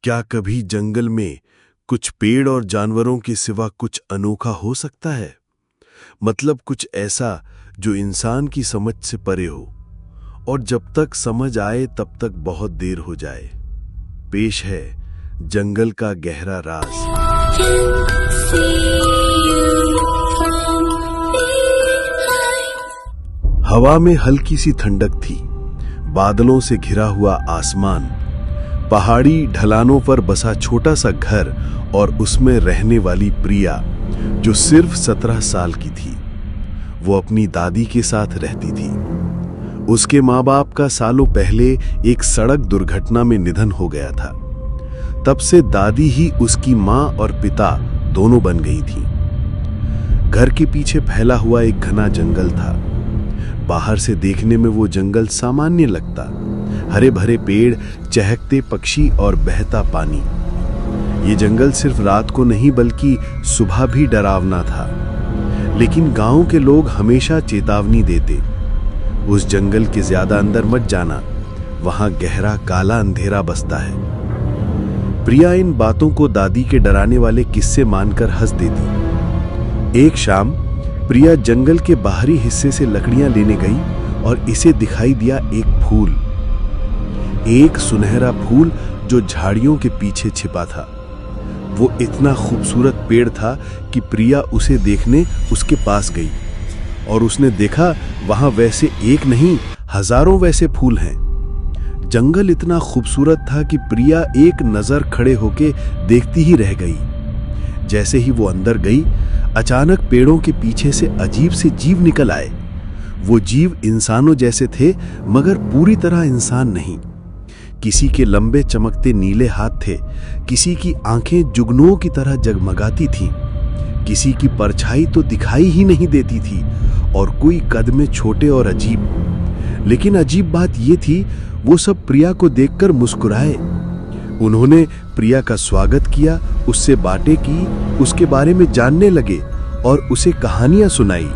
क्या कभी जंगल में कुछ पेड़ और जानवरों के सिवा कुछ अनोखा हो सकता है? मतलब कुछ ऐसा जो इंसान की समझ से परे हो और जब तक समझ आए तब तक बहुत देर हो जाए। पेश है जंगल का गहरा राज। हवा में हल्की सी ठंडक थी, बादलों से घिरा हुआ आसमान, पहाड़ी ढलानों पर बसा छोटा सा घर और उसमें रहने वाली प्रिया जो सिर्फ 17 साल की थी। वो अपनी दादी के साथ रहती थी। उसके माँ बाप का सालों पहले एक सड़क दुर्घटना में निधन हो गया था। तब से दादी ही उसकी माँ और पिता दोनों बन गई थी। घर के पीछे फैला हुआ एक घना जंगल था। बाहर से देखने में वो जंगल सामान्य लगता, हरे भरे पेड़, चहकते पक्षी और बहता पानी। ये जंगल सिर्फ रात को नहीं बल्कि सुबह भी डरावना था। लेकिन गांव के लोग हमेशा चेतावनी देते, उस जंगल के ज्यादा अंदर मत जाना, वहां गहरा काला अंधेरा बसता है। प्रिया इन बातों को दादी के डराने वाले किस्से मानकर हंस देती। एक शाम प्रिया जंगल के बाहरी हिस्से से लकड़ियां लेने गई और इसे दिखाई दिया एक फूल, एक सुनहरा फूल जो झाड़ियों के पीछे छिपा था। वो इतना खूबसूरत पेड़ था कि प्रिया उसे देखने उसके पास गई और उसने देखा वहां वैसे एक नहीं, हजारों वैसे फूल हैं। जंगल इतना खूबसूरत था कि प्रिया एक नजर खड़े होके देखती ही रह गई। जैसे ही वो अंदर गई, अचानक पेड़ों के पीछे से अजीब से जीव निकल आए। वो जीव इंसानों जैसे थे मगर पूरी तरह इंसान नहीं। किसी के लंबे चमकते नीले हाथ थे, किसी की आंखें जुगनुओं की तरह जगमगाती थीं, किसी की परछाई तो दिखाई ही नहीं देती थी और कोई कद में छोटे और अजीब। लेकिन अजीब बात ये थी, वो सब प्रिया को देखकर मुस्कुराए। उन्होंने प्रिया का स्वागत किया, उससे बातें की, उसके बारे में जानने लगे और उसे कहानियां सुनाई।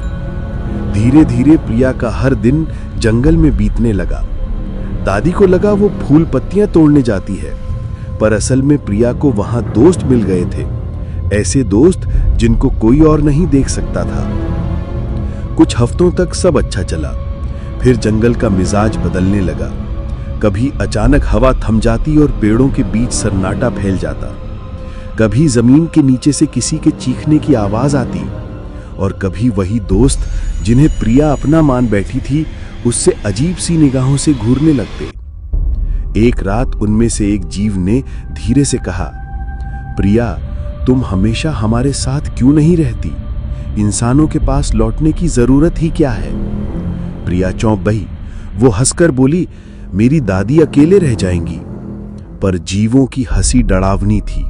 धीरे धीरे प्रिया का हर दिन जंगल में बीतने लगा। दादी को लगा वो फूल पत्तियां तोड़ने जाती है, पर असल में प्रिया को वहां दोस्त मिल गए थे, ऐसे दोस्त जिनको कोई और नहीं देख सकता था। कुछ हफ्तों तक सब अच्छा चला, फिर जंगल का मिजाज बदलने लगा। कभी अचानक हवा थम जाती और पेड़ों के बीच सन्नाटा फैल जाता, कभी जमीन के नीचे से किसी के चीखने की आवाज आती और कभी वही दोस्त जिन्हें प्रिया अपना मान बैठी थी उससे अजीब सी निगाहों से घूरने लगते। एक रात उनमें से एक जीव ने धीरे से कहा, प्रिया, तुम हमेशा हमारे साथ क्यों नहीं रहती? इंसानों के पास लौटने की जरूरत ही क्या है? प्रिया चौंक गई। वो हंसकर बोली, मेरी दादी अकेले रह जाएंगी। पर जीवों की हंसी डरावनी थी।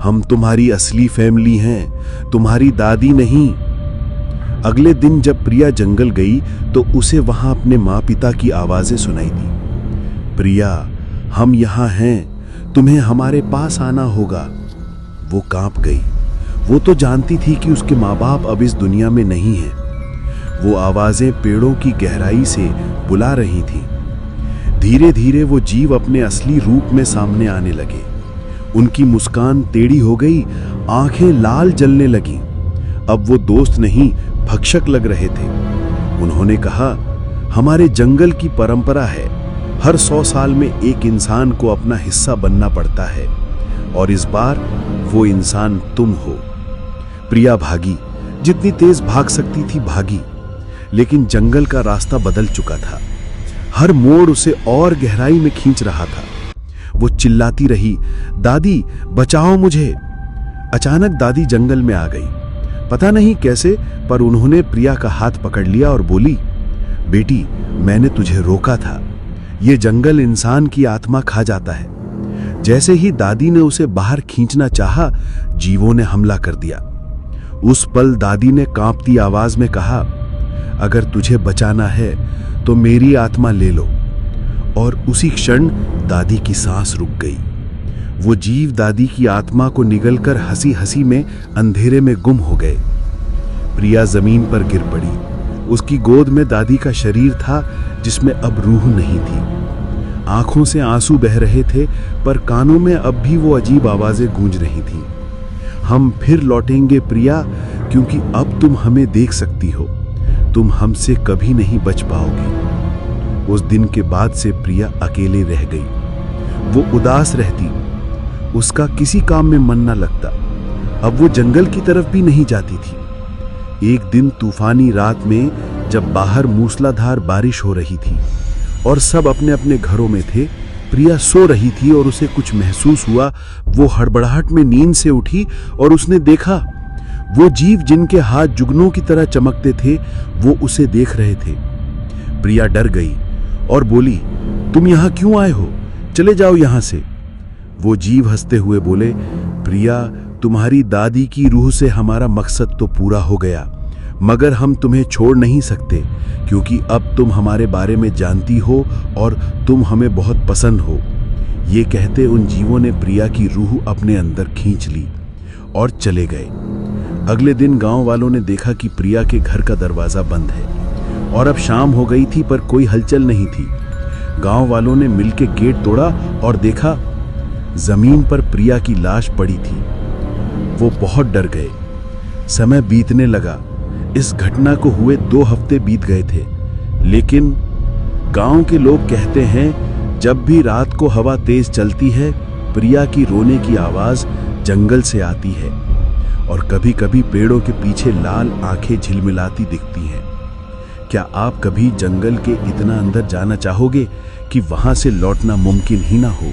हम तुम्हारी असली फैमिली हैं, तुम्हारी दादी नहीं। अगले दिन जब प्रिया जंगल गई तो उसे वहां अपने माँ पिता की आवाजें सुनाई दी। प्रिया, हम यहाँ हैं, तुम्हें हमारे पास आना होगा। वो कांप गई। वो तो जानती थी कि उसके माँ बाप अब इस दुनिया में नहीं हैं। वो आवाजें पेड़ों की गहराई से बुला रही थीं। धीरे धीरे वो जीव अपने असली रूप में सामने आने लगे। उनकी मुस्कान टेढ़ी हो गई, आंखें लाल जलने लगीं। अब वो दोस्त नहीं, भक्षक लग रहे थे। उन्होंने कहा, हमारे जंगल की परंपरा है, हर 100 साल में एक इंसान को अपना हिस्सा बनना पड़ता है और इस बार वो इंसान तुम हो। प्रिया भागी, जितनी तेज भाग सकती थी भागी, लेकिन जंगल का रास्ता बदल चुका था। हर मोड़ उसे और गहराई में खींच रहा था। वो चिल्लाती रही, दादी बचाओ मुझे। अचानक दादी जंगल में आ गई। पता नहीं कैसे, पर उन्होंने प्रिया का हाथ पकड़ लिया और बोली, बेटी, मैंने तुझे रोका था। ये जंगल इंसान की आत्मा खा जाता है। जैसे ही दादी ने उसे बाहर खींचना चाहा, जीवों ने हमला कर दिया। उस पल दादी ने कांपती आवाज में कहा, अगर तुझे बचाना है तो मेरी आत्मा ले लो। और उसी क्षण दादी की सांस रुक गई। वो जीव दादी की आत्मा को निगलकर हंसी हंसी में अंधेरे में गुम हो गए। प्रिया जमीन पर गिर पड़ी। उसकी गोद में दादी का शरीर था जिसमें अब रूह नहीं थी। आंखों से आंसू बह रहे थे, पर कानों में अब भी वो अजीब आवाजें गूंज रही थीं। हम फिर लौटेंगे प्रिया, क्योंकि अब तुम हमें देख सकती हो। तुम हमसे कभी नहीं बच पाओगी। उस दिन के बाद से प्रिया अकेले रह गई। वो उदास रहती, उसका किसी काम में मन न लगता। अब वो जंगल की तरफ भी नहीं जाती थी। एक दिन तूफानी रात में, जब बाहर मूसलाधार बारिश हो रही थी और सब अपने अपने घरों में थे, प्रिया सो रही थी और उसे कुछ महसूस हुआ। वो हड़बड़ाहट में नींद से उठी और उसने देखा वो जीव जिनके हाथ जुगनों की तरह चमकते थे, वो उसे देख रहे थे। प्रिया डर गई और बोली, तुम यहां क्यों आए हो? चले जाओ यहां से। वो जीव हंसते हुए बोले, प्रिया, तुम्हारी दादी की रूह से हमारा मकसद तो पूरा हो गया, मगर हम तुम्हें छोड़ नहीं सकते, क्योंकि अब तुम हमारे बारे में जानती हो और तुम हमें बहुत पसंद हो। ये कहते उन जीवों ने प्रिया की रूह अपने अंदर खींच ली और चले गए। अगले दिन गांव वालों ने देखा कि प्रिया के घर का दरवाजा बंद है और अब शाम हो गई थी, पर कोई हलचल नहीं थी। गांव वालों ने मिलकर गेट तोड़ा और देखा जमीन पर प्रिया की लाश पड़ी थी। वो बहुत डर गए। समय बीतने लगा। इस घटना को हुए 2 हफ्ते बीत गए थे, लेकिन गांव के लोग कहते हैं जब भी रात को हवा तेज चलती है, प्रिया की रोने की आवाज जंगल से आती है और कभी-कभी पेड़ों के पीछे लाल आंखें झिलमिलाती दिखती हैं। क्या आप कभी जंगल के इतना अंदर जाना चाहोगे कि वहां से लौटना मुमकिन ही ना हो?